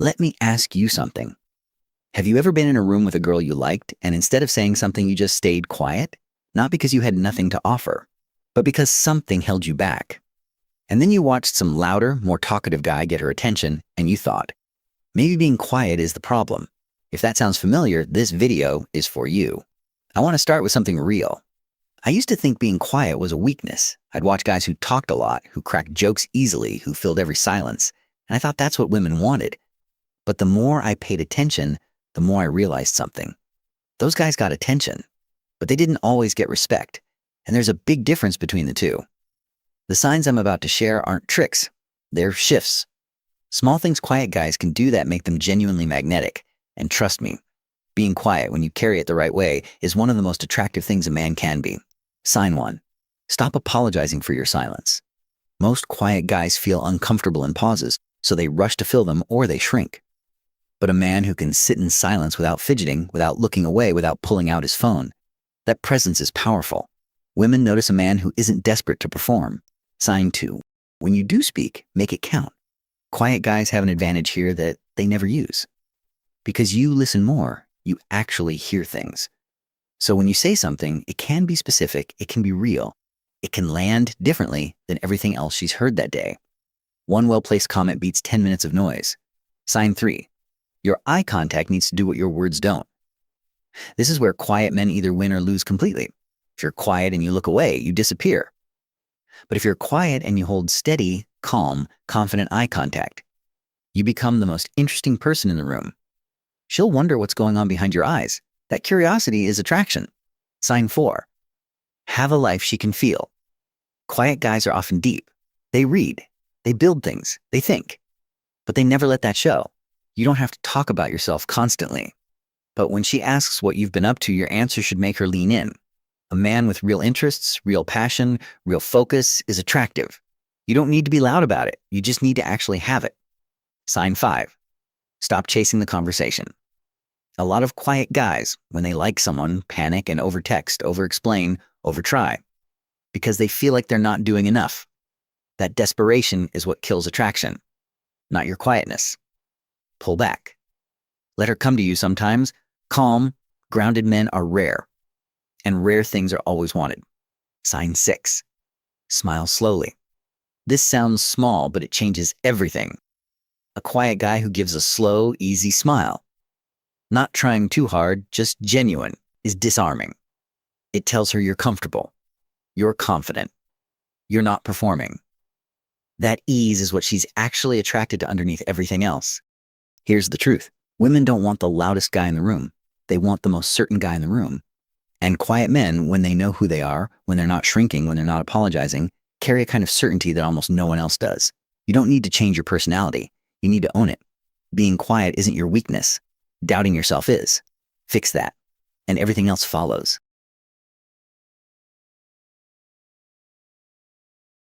Let me ask you something. Have you ever been in a room with a girl you liked, and instead of saying something, you just stayed quiet? Not because you had nothing to offer, but because something held you back. And then you watched some louder, more talkative guy get her attention, and you thought, maybe being quiet is the problem. If that sounds familiar, this video is for you. I want to start with something real. I used to think being quiet was a weakness. I'd watch guys who talked a lot, who cracked jokes easily, who filled every silence, and I thought that's what women wanted. But the more I paid attention, the more I realized something. Those guys got attention, but they didn't always get respect, and there's a big difference between the two. The signs I'm about to share aren't tricks, they're shifts. Small things quiet guys can do that make them genuinely magnetic, and trust me, being quiet when you carry it the right way is one of the most attractive things a man can be. Sign 1. Stop apologizing for your silence. Most quiet guys feel uncomfortable in pauses, so they rush to fill them or they shrink. But a man who can sit in silence without fidgeting, without looking away, without pulling out his phone, that presence is powerful. Women notice a man who isn't desperate to perform. Sign 2. When you do speak, make it count. Quiet guys have an advantage here that they never use. Because you listen more, you actually hear things. So when you say something, it can be specific, it can be real. It can land differently than everything else she's heard that day. One well-placed comment beats 10 minutes of noise. Sign 3. Your eye contact needs to do what your words don't. This is where quiet men either win or lose completely. If you're quiet and you look away, you disappear. But if you're quiet and you hold steady, calm, confident eye contact, you become the most interesting person in the room. She'll wonder what's going on behind your eyes. That curiosity is attraction. Sign 4. Have a life she can feel. Quiet guys are often deep. They read, they build things, they think, but they never let that show. You don't have to talk about yourself constantly. But when she asks what you've been up to, your answer should make her lean in. A man with real interests, real passion, real focus is attractive. You don't need to be loud about it. You just need to actually have it. Sign 5. Stop chasing the conversation. A lot of quiet guys, when they like someone, panic and overtext, overexplain, overtry, because they feel like they're not doing enough. That desperation is what kills attraction, not your quietness. Pull back. Let her come to you sometimes. Calm, grounded men are rare, and rare things are always wanted. Sign 6. Smile slowly. This sounds small, but it changes everything. A quiet guy who gives a slow, easy smile, not trying too hard, just genuine, is disarming. It tells her you're comfortable, you're confident, you're not performing. That ease is what she's actually attracted to underneath everything else. Here's the truth. Women don't want the loudest guy in the room. They want the most certain guy in the room. And quiet men, when they know who they are, when they're not shrinking, when they're not apologizing, carry a kind of certainty that almost no one else does. You don't need to change your personality. You need to own it. Being quiet isn't your weakness. Doubting yourself is. Fix that, and everything else follows.